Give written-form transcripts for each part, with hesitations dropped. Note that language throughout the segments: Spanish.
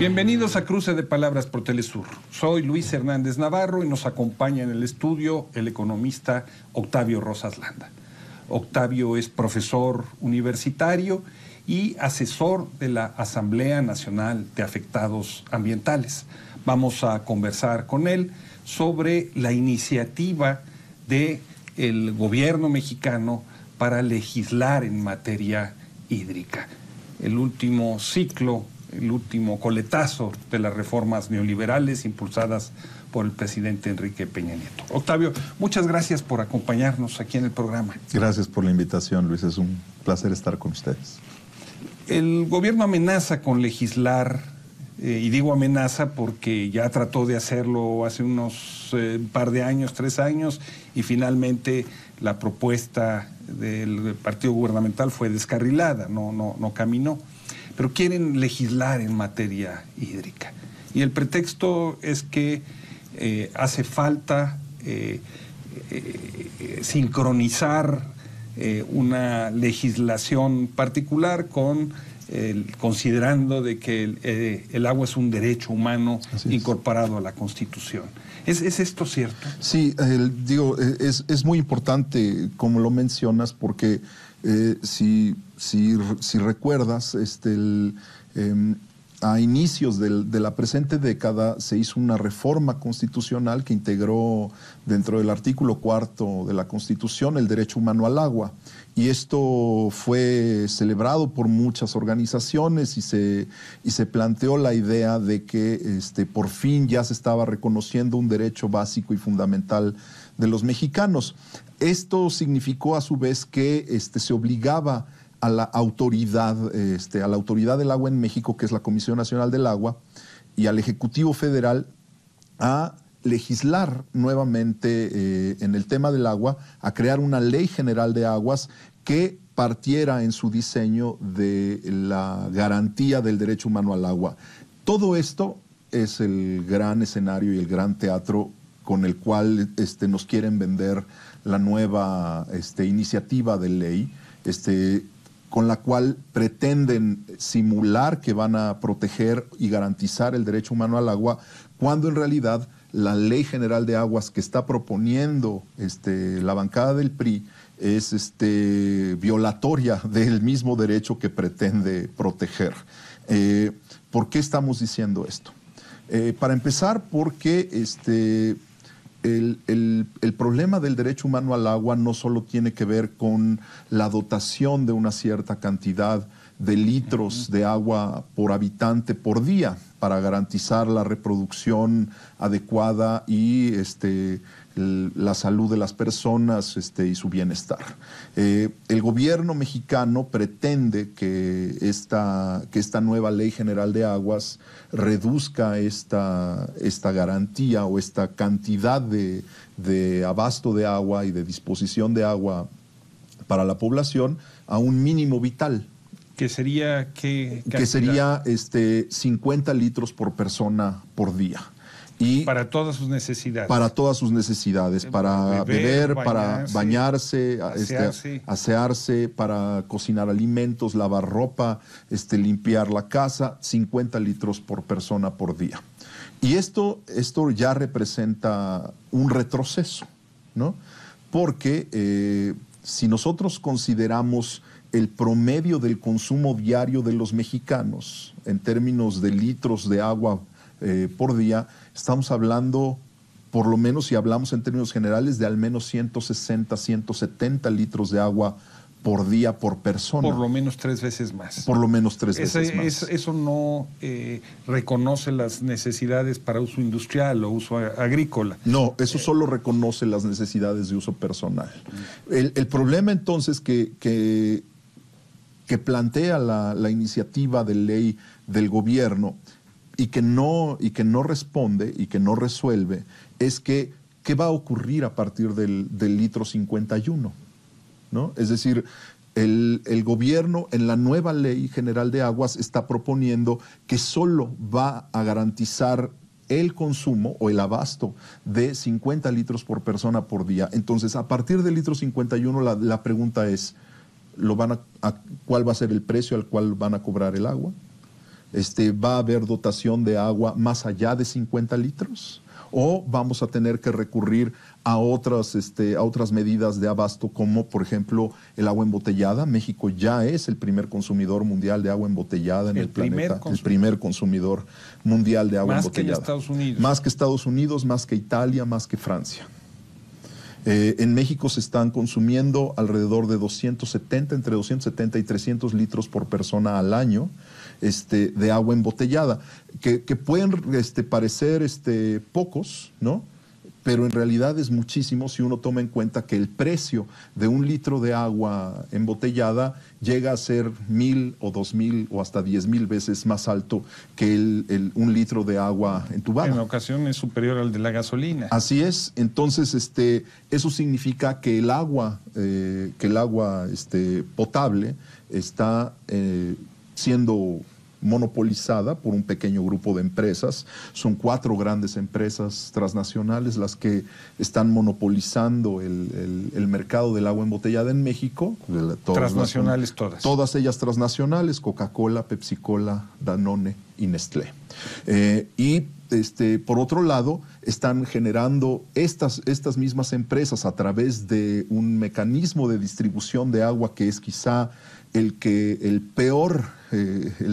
Bienvenidos a Cruce de Palabras por Telesur. Soy Luis Hernández Navarro y nos acompaña en el estudio el economista Octavio Rosas Landa. Octavio es profesor universitario y asesor de la Asamblea Nacional de Afectados Ambientales. Vamos a conversar con él sobre la iniciativa del gobierno mexicano para legislar en materia hídrica. El último ciclo, el último coletazo de las reformas neoliberales impulsadas por el presidente Enrique Peña Nieto. Octavio, muchas gracias por acompañarnos aquí en el programa. Gracias por la invitación, Luis. Es un placer estar con ustedes. El gobierno amenaza con legislar, y digo amenaza porque ya trató de hacerlo hace unos par de años, 3 años, y finalmente la propuesta del partido gubernamental fue descarrilada, no caminó. Pero quieren legislar en materia hídrica. Y el pretexto es que hace falta sincronizar una legislación particular considerando de que el agua es un derecho humano incorporado a la Constitución. ¿Es esto cierto? Sí, es muy importante, como lo mencionas, porque si recuerdas, a inicios de la presente década se hizo una reforma constitucional que integró dentro del artículo 4º de la Constitución el derecho humano al agua. Y esto fue celebrado por muchas organizaciones y se planteó la idea de que por fin ya se estaba reconociendo un derecho básico y fundamental de los mexicanos. Esto significó a su vez que se obligaba a la autoridad del agua en México, que es la Comisión Nacional del Agua, y al Ejecutivo Federal a legislar nuevamente en el tema del agua, a crear una ley general de aguas que partiera en su diseño de la garantía del derecho humano al agua. Todo esto es el gran escenario y el gran teatro con el cual nos quieren vender la nueva iniciativa de ley, con la cual pretenden simular que van a proteger y garantizar el derecho humano al agua, cuando en realidad la Ley General de Aguas que está proponiendo la bancada del PRI es violatoria del mismo derecho que pretende proteger. ¿Por qué estamos diciendo esto? Para empezar, porque el problema del derecho humano al agua no solo tiene que ver con la dotación de una cierta cantidad de litros de agua por habitante por día para garantizar la reproducción adecuada y la salud de las personas y su bienestar. El gobierno mexicano pretende que esta nueva Ley General de Aguas reduzca esta garantía o esta cantidad de abasto de agua y de disposición de agua para la población a un mínimo vital. ¿Que sería qué cantidad? Que sería 50 litros por persona por día. Y para todas sus necesidades. Para todas sus necesidades, para beber, para bañarse, asearse, para cocinar alimentos, lavar ropa, limpiar la casa, 50 litros por persona por día. Y esto ya representa un retroceso, ¿no? Porque si nosotros consideramos el promedio del consumo diario de los mexicanos en términos de litros de agua por día, estamos hablando, por lo menos si hablamos en términos generales, de al menos 160, 170 litros de agua por día por persona. Por lo menos 3 veces más. Por lo menos 3 veces más. Eso no reconoce las necesidades para uso industrial o uso agrícola. No, eso solo reconoce las necesidades de uso personal. El problema entonces que plantea la iniciativa de ley del gobierno y que no responde y que no resuelve es que ¿qué va a ocurrir a partir del litro 51? ¿No? Es decir, el gobierno en la nueva Ley General de Aguas está proponiendo que solo va a garantizar el consumo o el abasto de 50 litros por persona por día. Entonces, a partir del litro 51, la pregunta es, ¿cuál va a ser el precio al cual van a cobrar el agua? ¿Va a haber dotación de agua más allá de 50 litros? ¿O vamos a tener que recurrir a otras medidas de abasto, como por ejemplo el agua embotellada? México ya es el primer consumidor mundial de agua embotellada en el planeta. El primer consumidor mundial de agua embotellada. Más que Estados Unidos. Más que Estados Unidos, más que Italia, más que Francia. En México se están consumiendo alrededor de entre 270 y 300 litros por persona al año de agua embotellada, que pueden parecer pocos, ¿no? Pero en realidad es muchísimo si uno toma en cuenta que el precio de un litro de agua embotellada llega a ser 1,000 o 2,000 o hasta 10,000 veces más alto que un litro de agua entubada. En ocasiones es superior al de la gasolina. Así es. Entonces, eso significa que el agua potable está siendo monopolizada por un pequeño grupo de empresas. Son 4 grandes empresas transnacionales las que están monopolizando el mercado del agua embotellada en México. Transnacionales todas. Todas ellas transnacionales: Coca-Cola, Pepsi-Cola, Danone y Nestlé. Por otro lado, están generando estas mismas empresas a través de un mecanismo de distribución de agua que es quizá el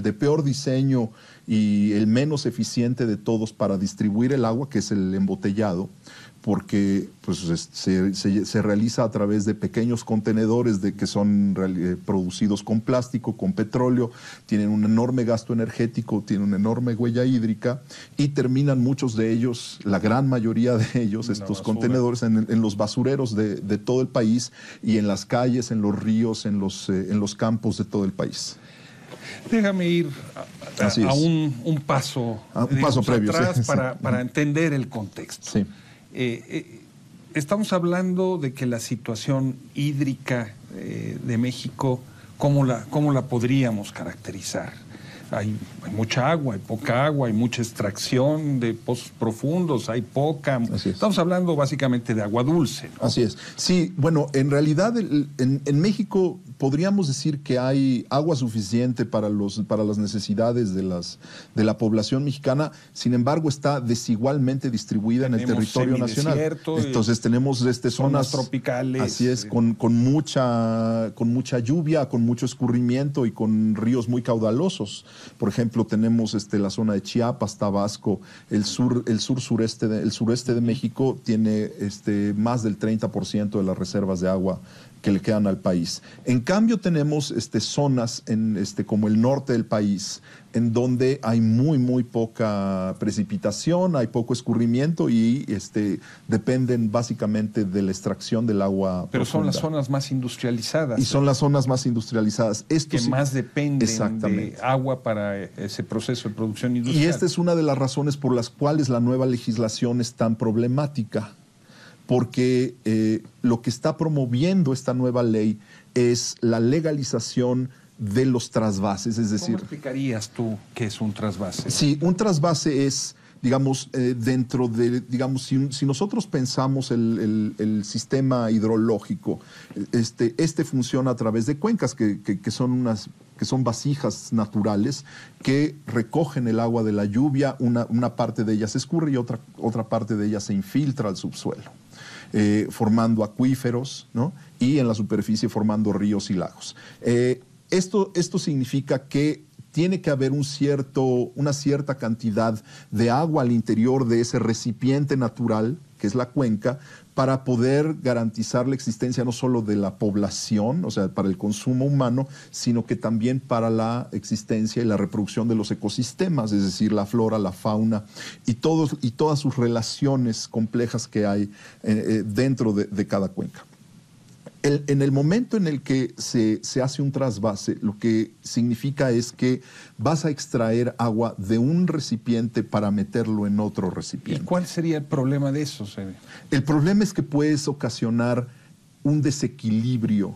de peor diseño y el menos eficiente de todos para distribuir el agua, que es el embotellado, porque pues, se realiza a través de pequeños contenedores que son producidos con plástico, con petróleo, tienen un enorme gasto energético, tienen una enorme huella hídrica y terminan muchos de ellos, la gran mayoría de ellos, estos contenedores, en los basureros de todo el país y en las calles, en los ríos, en los campos de todo el país. Déjame ir a un paso previo atrás, sí. para entender el contexto. Sí. Estamos hablando de que la situación hídrica de México, ¿cómo la podríamos caracterizar? Hay mucha agua, hay poca agua, hay mucha extracción de pozos profundos, hay poca. Estamos hablando básicamente de agua dulce, ¿no? Así es. Sí, bueno, en realidad en México podríamos decir que hay agua suficiente para las necesidades de la población mexicana. Sin embargo, está desigualmente distribuida en el territorio nacional. Entonces tenemos zonas tropicales. Así es, con mucha lluvia, con mucho escurrimiento y con ríos muy caudalosos. Por ejemplo, tenemos la zona de Chiapas, Tabasco, el sureste de México tiene más del 30% de las reservas de agua que le quedan al país. En cambio, tenemos zonas como el norte del país, en donde hay muy poca precipitación, hay poco escurrimiento y dependen básicamente de la extracción del agua Pero profunda. Son las zonas más industrializadas. Y son las zonas más industrializadas. Que más dependen de agua para ese proceso de producción industrial. Y esta es una de las razones por las cuales la nueva legislación es tan problemática. Porque lo que está promoviendo esta nueva ley es la legalización de los trasvases, es decir... ¿Cómo explicarías tú qué es un trasvase? Sí, un trasvase es, digamos, dentro de, digamos, si nosotros pensamos el sistema hidrológico, este funciona a través de cuencas que son vasijas naturales que recogen el agua de la lluvia, una parte de ellas escurre y otra parte de ellas se infiltra al subsuelo. Formando acuíferos, ¿no? Y en la superficie formando ríos y lagos. Esto significa que tiene que haber una cierta cantidad de agua al interior de ese recipiente natural, que es la cuenca, para poder garantizar la existencia no solo de la población, o sea, para el consumo humano, sino que también para la existencia y la reproducción de los ecosistemas, es decir, la flora, la fauna y todas sus relaciones complejas que hay dentro de cada cuenca. En el momento en el que se hace un trasvase, lo que significa es que vas a extraer agua de un recipiente para meterlo en otro recipiente. ¿Y cuál sería el problema de eso, Sebe? El problema es que puedes ocasionar un desequilibrio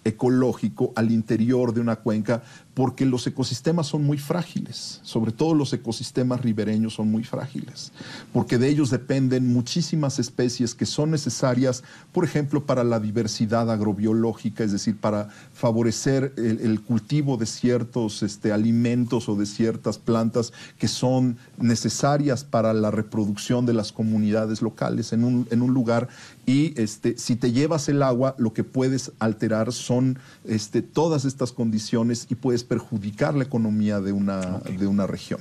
ecológico al interior de una cuenca porque los ecosistemas son muy frágiles, sobre todo los ecosistemas ribereños son muy frágiles, porque de ellos dependen muchísimas especies que son necesarias, por ejemplo, para la diversidad agrobiológica, es decir, para favorecer el cultivo de ciertos alimentos o de ciertas plantas que son necesarias para la reproducción de las comunidades locales en un lugar. Y si te llevas el agua, lo que puedes alterar son todas estas condiciones y puedes perjudicar la economía de una región,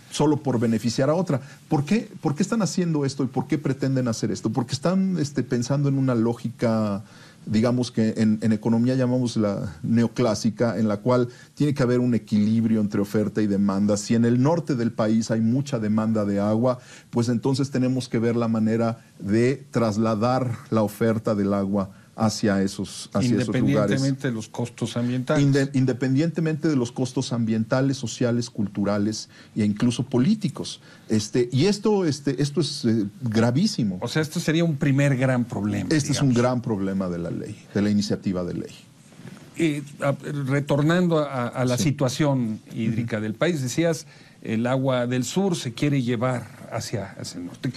solo por beneficiar a otra. ¿Por qué están haciendo esto y por qué pretenden hacer esto? Porque están pensando en una lógica, digamos que en economía llamamos la neoclásica, en la cual tiene que haber un equilibrio entre oferta y demanda. Si en el norte del país hay mucha demanda de agua, pues entonces tenemos que ver la manera de trasladar la oferta del agua hacia esos lugares. Independientemente de los costos ambientales. Independientemente de los costos ambientales, sociales, culturales e incluso políticos. Y esto es gravísimo. O sea, esto sería un primer gran problema. Es un gran problema de la ley, de la iniciativa de ley. Retornando a la situación hídrica del país, decías, el agua del sur se quiere llevar hacia el norte.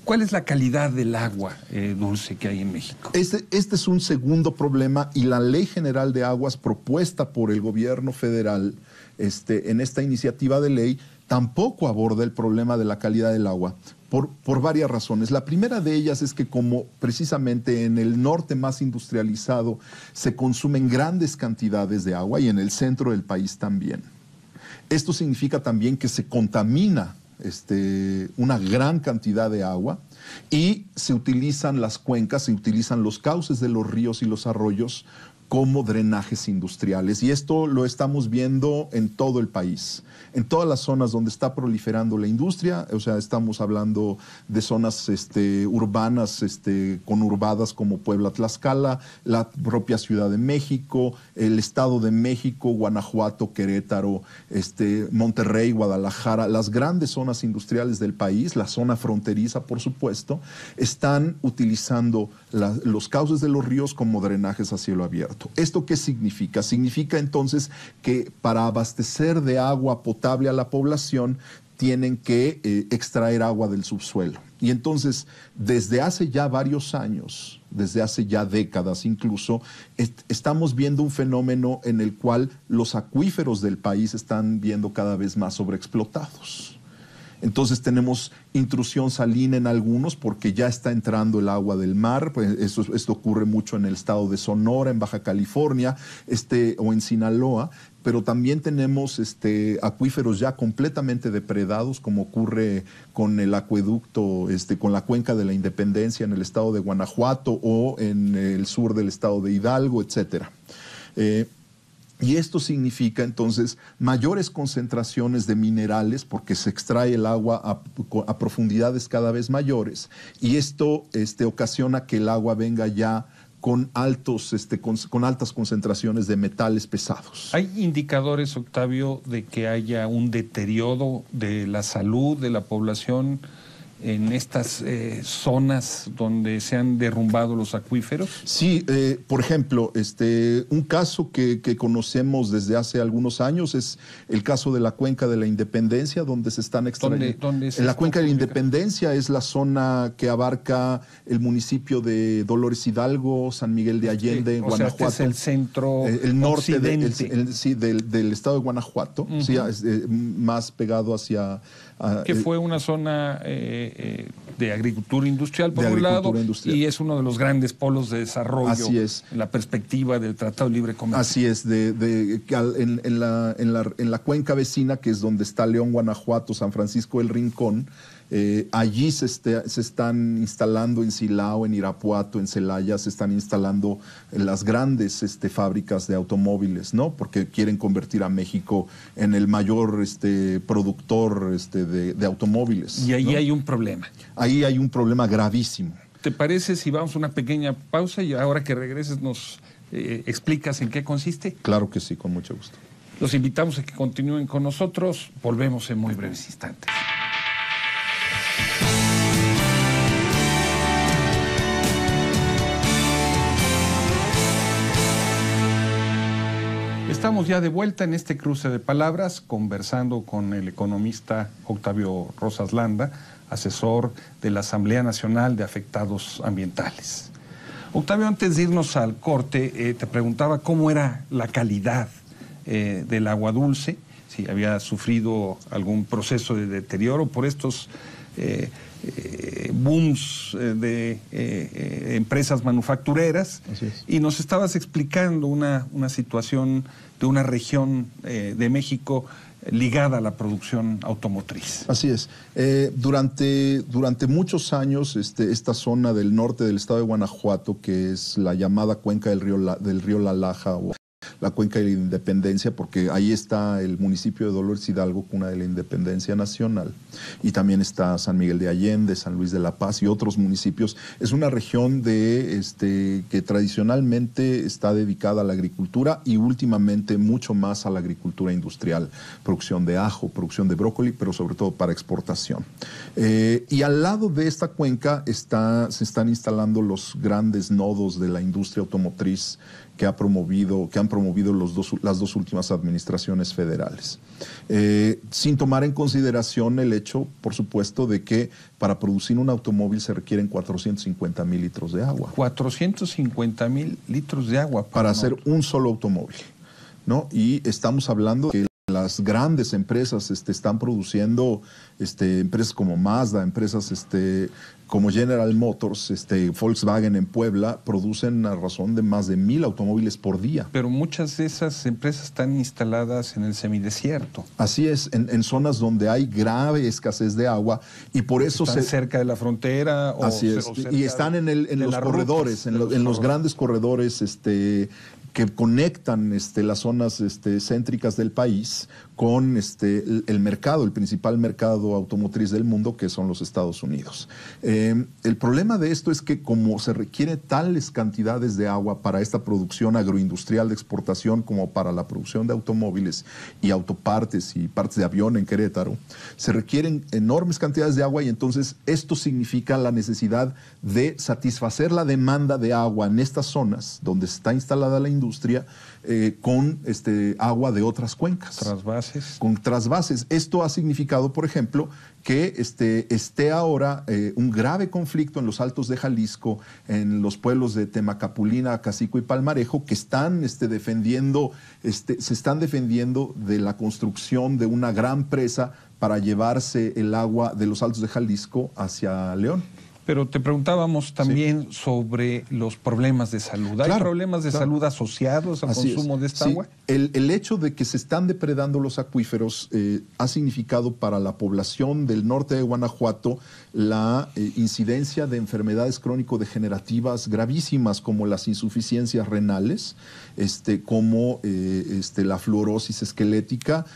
¿Cuál es la calidad del agua dulce que hay en México? Este es un segundo problema y la Ley General de Aguas propuesta por el gobierno federal en esta iniciativa de ley tampoco aborda el problema de la calidad del agua por varias razones. La primera de ellas es que como precisamente en el norte más industrializado se consumen grandes cantidades de agua y en el centro del país también. Esto significa también que se contamina una gran cantidad de agua y se utilizan las cuencas, se utilizan los cauces de los ríos y los arroyos como drenajes industriales. Y esto lo estamos viendo en todo el país, en todas las zonas donde está proliferando la industria. O sea, estamos hablando de zonas urbanas, conurbadas como Puebla, Tlaxcala, la propia Ciudad de México, el Estado de México, Guanajuato, Querétaro, Monterrey, Guadalajara. Las grandes zonas industriales del país, la zona fronteriza, por supuesto, están utilizando los cauces de los ríos como drenajes a cielo abierto. ¿Esto qué significa? Significa entonces que para abastecer de agua potable a la población tienen que extraer agua del subsuelo. Y entonces, desde hace ya varios años, desde hace ya décadas incluso, estamos viendo un fenómeno en el cual los acuíferos del país están viendo cada vez más sobreexplotados. Entonces tenemos intrusión salina en algunos porque ya está entrando el agua del mar. Pues esto ocurre mucho en el estado de Sonora, en Baja California, o en Sinaloa. Pero también tenemos acuíferos ya completamente depredados, como ocurre con el acueducto, con la Cuenca de la Independencia en el estado de Guanajuato o en el sur del estado de Hidalgo, etcétera. Y esto significa entonces mayores concentraciones de minerales porque se extrae el agua a profundidades cada vez mayores y esto ocasiona que el agua venga ya con altas concentraciones de metales pesados. ¿Hay indicadores, Octavio, de que haya un deterioro de la salud de la población en estas zonas donde se han derrumbado los acuíferos? Sí, por ejemplo, un caso que conocemos desde hace algunos años es el caso de la Cuenca de la Independencia, donde se están extrayendo. ¿Dónde es en la Cuenca de la Independencia es la zona que abarca el municipio de Dolores Hidalgo, San Miguel de Allende, Guanajuato. Sea, este es el centro el norte occidente. del estado de Guanajuato, sí, más pegado hacia... que fue una zona de agricultura industrial, por un lado, y es uno de los grandes polos de desarrollo. Así es. En la perspectiva del Tratado de Libre Comercio. Así es, en la cuenca vecina, que es donde está León, Guanajuato, San Francisco del Rincón, allí se están instalando en Silao, en Irapuato, en Celaya, se están instalando las grandes fábricas de automóviles, ¿no? Porque quieren convertir a México en el mayor productor de automóviles. Y ahí, ¿no? hay un problema. Ahí hay un problema gravísimo. ¿Te parece si vamos a una pequeña pausa y ahora que regreses nos explicas en qué consiste? Claro que sí, con mucho gusto. Los invitamos a que continúen con nosotros. Volvemos en muy breves instantes. estamos ya de vuelta en este cruce de palabras, conversando con el economista Octavio Rosas Landa, asesor de la Asamblea Nacional de Afectados Ambientales. Octavio, antes de irnos al corte, te preguntaba cómo era la calidad del agua dulce, si había sufrido algún proceso de deterioro por estos booms de empresas manufactureras. Y nos estabas explicando una situación de una región de México ligada a la producción automotriz. Así es. Durante muchos años, esta zona del norte del estado de Guanajuato, que es la llamada cuenca del río La Laja o la cuenca de la Independencia, porque ahí está el municipio de Dolores Hidalgo, cuna de la Independencia Nacional, y también está San Miguel de Allende, San Luis de la Paz y otros municipios. Es una región que tradicionalmente está dedicada a la agricultura y últimamente mucho más a la agricultura industrial, producción de ajo, producción de brócoli, pero sobre todo para exportación. Y al lado de esta cuenca se están instalando los grandes nodos de la industria automotriz que han promovido las dos últimas administraciones federales. Sin tomar en consideración el hecho, por supuesto, de que para producir un automóvil se requieren 450,000 litros de agua. 450,000 litros de agua. Para hacer un solo automóvil, ¿no? Y estamos hablando de que las grandes empresas están produciendo, empresas como Mazda, empresas como General Motors, Volkswagen en Puebla, producen a razón de más de 1,000 automóviles por día. Pero muchas de esas empresas están instaladas en el semidesierto. Así es, en zonas donde hay grave escasez de agua y por eso están cerca de la frontera. Así es, y están en los corredores, en los grandes corredores que conectan las zonas céntricas del país con el mercado, el principal mercado automotriz del mundo, que son los Estados Unidos. El problema de esto es que como se requiere tales cantidades de agua para esta producción agroindustrial de exportación como para la producción de automóviles y autopartes y partes de avión en Querétaro, se requieren enormes cantidades de agua y entonces esto significa la necesidad de satisfacer la demanda de agua en estas zonas donde está instalada la industria con agua de otras cuencas. Trasvases. Con trasvases. Esto ha significado, por ejemplo, que esté ahora un grave conflicto en los Altos de Jalisco, en los pueblos de Temacapulina, Acacico y Palmarejo, que están se están defendiendo de la construcción de una gran presa para llevarse el agua de los Altos de Jalisco hacia León. Pero te preguntábamos también sobre los problemas de salud. ¿Hay problemas de salud asociados al consumo de esta agua? El hecho de que se están depredando los acuíferos ha significado para la población del norte de Guanajuato la incidencia de enfermedades crónico-degenerativas gravísimas como las insuficiencias renales, como la fluorosis esquelética.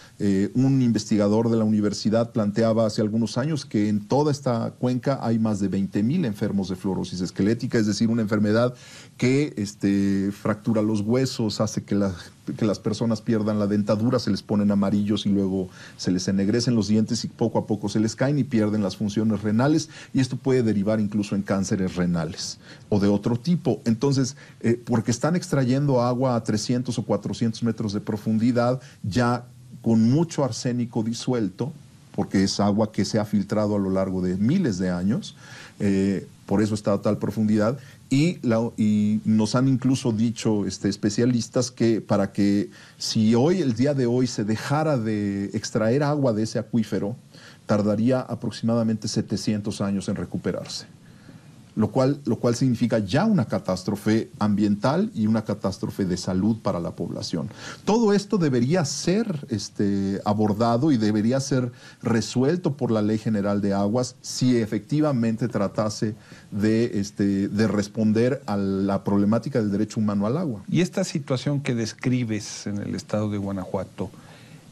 Un investigador de la universidad planteaba hace algunos años que en toda esta cuenca hay más de 20,000 enfermos de fluorosis esquelética, es decir, una enfermedad que fractura los huesos, hace que las personas pierdan la dentadura, se les ponen amarillos y luego se les ennegrecen los dientes y poco a poco se les caen y pierden las funciones renales, y esto puede derivar incluso en cánceres renales o de otro tipo. Entonces, porque están extrayendo agua a 300 o 400 metros de profundidad, ya con mucho arsénico disuelto, porque es agua que se ha filtrado a lo largo de miles de años, por eso está a tal profundidad, y nos han incluso dicho especialistas que para que si el día de hoy se dejara de extraer agua de ese acuífero, tardaría aproximadamente 700 años en recuperarse. Lo cual significa ya una catástrofe ambiental y una catástrofe de salud para la población. Todo esto debería ser abordado y debería ser resuelto por la Ley General de Aguas si efectivamente tratase de responder a la problemática del derecho humano al agua. Y esta situación que describes en el estado de Guanajuato,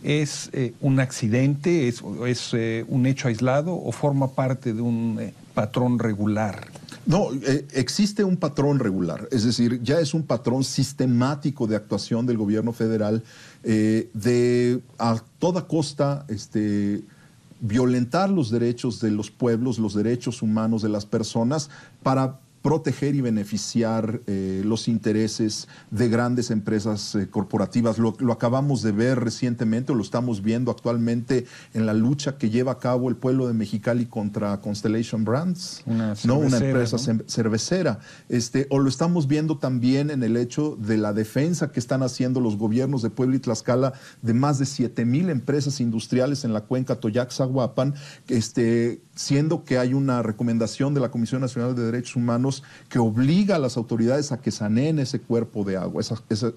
¿es un accidente, es un hecho aislado o forma parte de un patrón regular? No, existe un patrón regular, es decir, ya es un patrón sistemático de actuación del gobierno federal de a toda costa violentar los derechos de los pueblos, los derechos humanos de las personas para proteger y beneficiar los intereses de grandes empresas corporativas. Lo acabamos de ver recientemente, o lo estamos viendo actualmente en la lucha que lleva a cabo el pueblo de Mexicali contra Constellation Brands, una empresa cervecera. O lo estamos viendo también en el hecho de la defensa que están haciendo los gobiernos de Puebla y Tlaxcala de más de 7,000 empresas industriales en la cuenca Toyac-Zaguapan, siendo que hay una recomendación de la Comisión Nacional de Derechos Humanos que obliga a las autoridades a que saneen ese cuerpo de agua,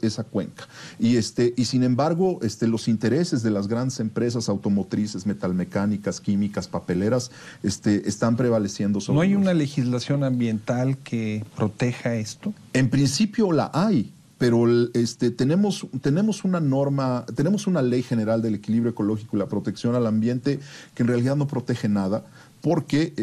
esa cuenca. Y sin embargo, los intereses de las grandes empresas automotrices, metalmecánicas, químicas, papeleras, están prevaleciendo sobre ¿No hay los... una legislación ambiental que proteja esto? En principio la hay, pero tenemos una norma, tenemos una ley general del equilibrio ecológico y la protección al ambiente que en realidad no protege nada, porque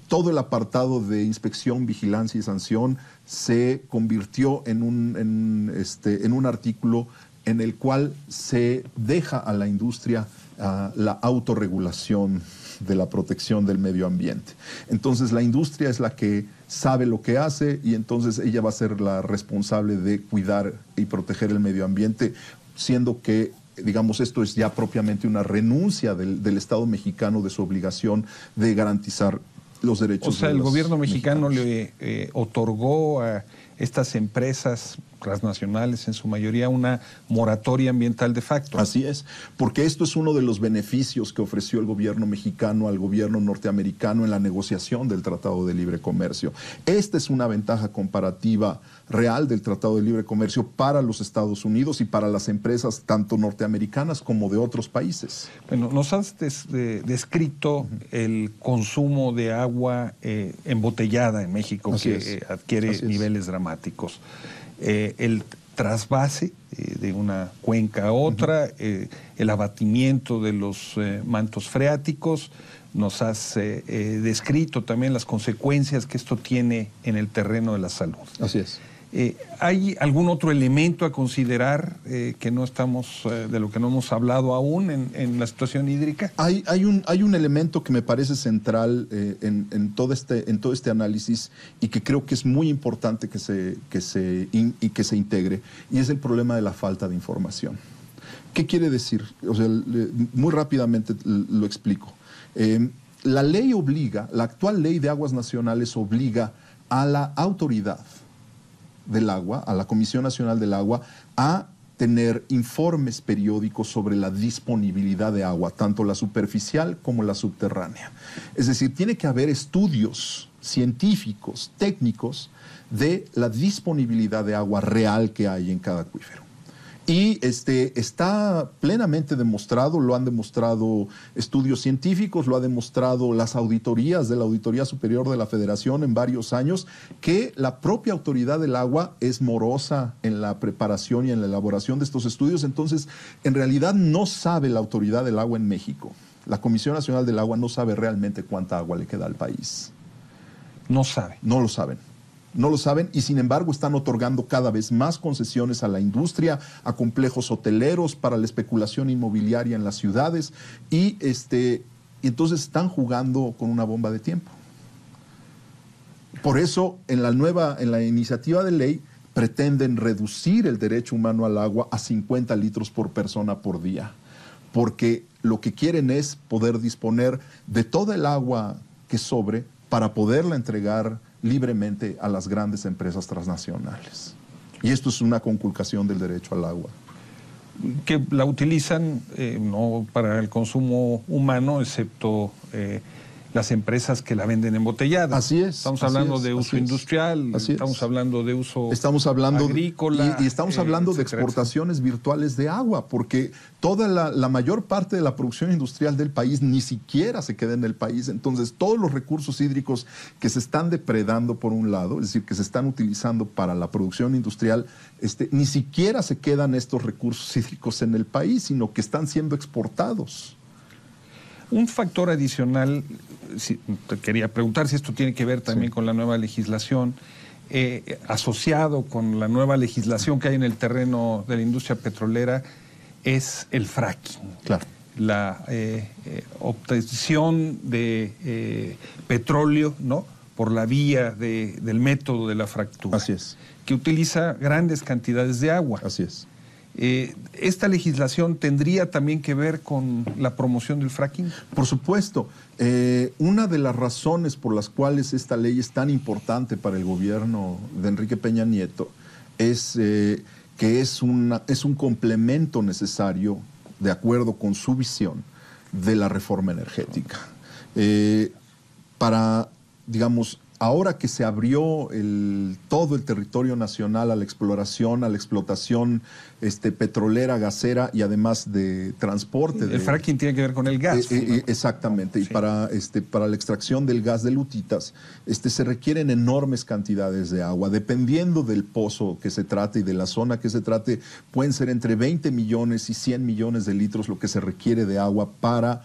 todo el apartado de inspección, vigilancia y sanción se convirtió en un artículo en el cual se deja a la industria la autorregulación de la protección del medio ambiente. Entonces la industria es la que sabe lo que hace y entonces ella va a ser la responsable de cuidar y proteger el medio ambiente, siendo que, digamos, esto es ya propiamente una renuncia del Estado mexicano de su obligación de garantizar los derechos. O sea, el gobierno mexicano le otorgó a estas empresas transnacionales, en su mayoría, una moratoria ambiental de facto. Así es, porque esto es uno de los beneficios que ofreció el gobierno mexicano al gobierno norteamericano en la negociación del Tratado de Libre Comercio. Esta es una ventaja comparativa real del Tratado de Libre Comercio para los Estados Unidos y para las empresas tanto norteamericanas como de otros países. Bueno, nos has descrito el consumo de agua embotellada en México, que adquiere niveles dramáticos. El trasvase de una cuenca a otra, el abatimiento de los mantos freáticos. Nos has descrito también las consecuencias que esto tiene en el terreno de la salud. Así es. ¿Hay algún otro elemento a considerar que no estamos, de lo que no hemos hablado aún en la situación hídrica? Hay un elemento que me parece central en todo este análisis y que creo que es muy importante que se integre, y es el problema de la falta de información. ¿Qué quiere decir? O sea, muy rápidamente lo explico. La ley obliga, la actual ley de aguas nacionales obliga a la autoridad del agua, a la Comisión Nacional del Agua, a tener informes periódicos sobre la disponibilidad de agua, tanto la superficial como la subterránea. Es decir, tiene que haber estudios científicos, técnicos, de la disponibilidad de agua real que hay en cada acuífero. Y está plenamente demostrado, lo han demostrado estudios científicos, lo ha demostrado las auditorías de la Auditoría Superior de la Federación en varios años, que la propia autoridad del agua es morosa en la preparación y en la elaboración de estos estudios. Entonces, en realidad no sabe la autoridad del agua en México. La Comisión Nacional del Agua no sabe realmente cuánta agua le queda al país. No sabe. No lo saben. No lo saben, y sin embargo están otorgando cada vez más concesiones a la industria, a complejos hoteleros, para la especulación inmobiliaria en las ciudades, y entonces están jugando con una bomba de tiempo. Por eso, en la iniciativa de ley, pretenden reducir el derecho humano al agua a 50 litros por persona por día, porque lo que quieren es poder disponer de toda el agua que sobre para poderla entregar libremente a las grandes empresas transnacionales. Y esto es una conculcación del derecho al agua. Que la utilizan no para el consumo humano, excepto las empresas que la venden embotellada. Así es. Estamos hablando de uso industrial, estamos hablando de uso agrícola. Y estamos hablando de exportaciones virtuales de agua, porque toda la mayor parte de la producción industrial del país ni siquiera se queda en el país. Entonces, todos los recursos hídricos que se están depredando por un lado, es decir, que se están utilizando para la producción industrial, ni siquiera se quedan estos recursos hídricos en el país, sino que están siendo exportados. Un factor adicional, te quería preguntar si esto tiene que ver también con la nueva legislación, asociado con la nueva legislación que hay en el terreno de la industria petrolera, es el fracking. Claro. La obtención de petróleo, ¿no?, por la vía del método de la fractura. Así es. Que utiliza grandes cantidades de agua. Así es. ¿Esta legislación tendría también que ver con la promoción del fracking? Por supuesto. Una de las razones por las cuales esta ley es tan importante para el gobierno de Enrique Peña Nieto es que es un complemento necesario, de acuerdo con su visión, de la reforma energética. Para, digamos, ahora que se abrió todo el territorio nacional a la exploración, a la explotación petrolera, gasera y además de transporte. El fracking tiene que ver con el gas. Exactamente. Sí. Y para la extracción del gas de lutitas se requieren enormes cantidades de agua. Dependiendo del pozo que se trate y de la zona que se trate, pueden ser entre 20 millones y 100 millones de litros lo que se requiere de agua para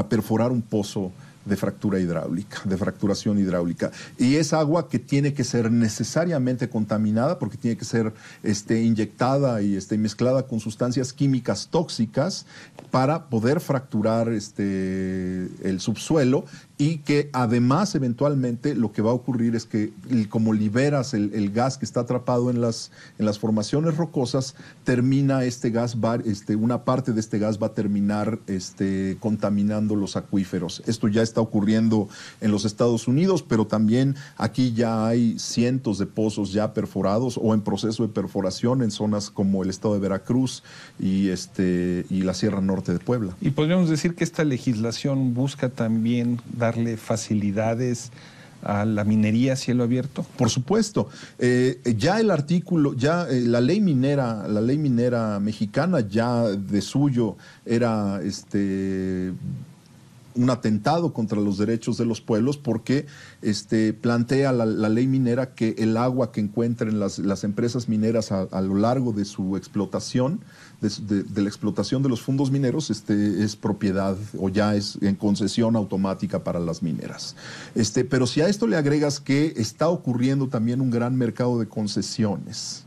perforar un pozo de fractura hidráulica, de fracturación hidráulica. Y es agua que tiene que ser necesariamente contaminada porque tiene que ser inyectada y mezclada con sustancias químicas tóxicas para poder fracturar el subsuelo, y que además eventualmente lo que va a ocurrir es que como liberas el gas que está atrapado en las formaciones rocosas, termina una parte de este gas va a terminar contaminando los acuíferos. Esto ya está ocurriendo en los Estados Unidos, pero también aquí ya hay cientos de pozos ya perforados o en proceso de perforación en zonas como el estado de Veracruz y la Sierra Norte de Puebla. Y podríamos decir que esta legislación busca también darle facilidades a la minería a cielo abierto. Por supuesto. Ya el artículo, la ley minera mexicana ya de suyo era un atentado contra los derechos de los pueblos, porque plantea la ley minera que el agua que encuentren las empresas mineras a lo largo de su explotación, de la explotación de los fondos mineros, es propiedad o ya es en concesión automática para las mineras. Pero si a esto le agregas que está ocurriendo también un gran mercado de concesiones,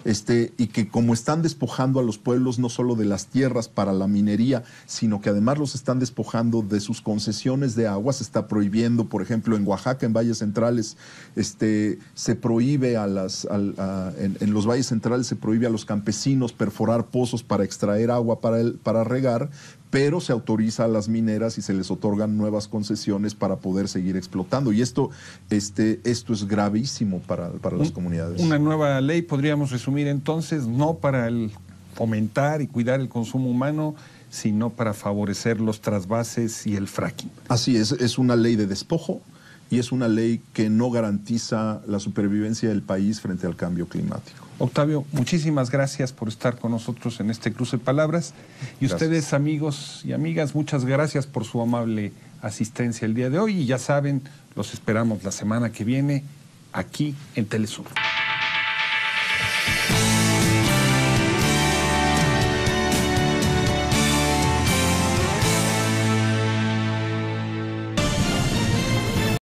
y que como están despojando a los pueblos no solo de las tierras para la minería, sino que además los están despojando de sus concesiones de agua. Se está prohibiendo, por ejemplo, en Oaxaca, en valles centrales, se prohíbe en los valles centrales se prohíbe a los campesinos perforar pozos para extraer agua para regar, pero se autoriza a las mineras y se les otorgan nuevas concesiones para poder seguir explotando. Y esto es gravísimo para las comunidades. Una nueva ley, podríamos resumir entonces, no para fomentar y cuidar el consumo humano, sino para favorecer los trasvases y el fracking. Así es una ley de despojo y es una ley que no garantiza la supervivencia del país frente al cambio climático. Octavio, muchísimas gracias por estar con nosotros en este cruce de palabras. Y gracias. Ustedes, amigos y amigas, muchas gracias por su amable asistencia el día de hoy. Y ya saben, los esperamos la semana que viene aquí en Telesur.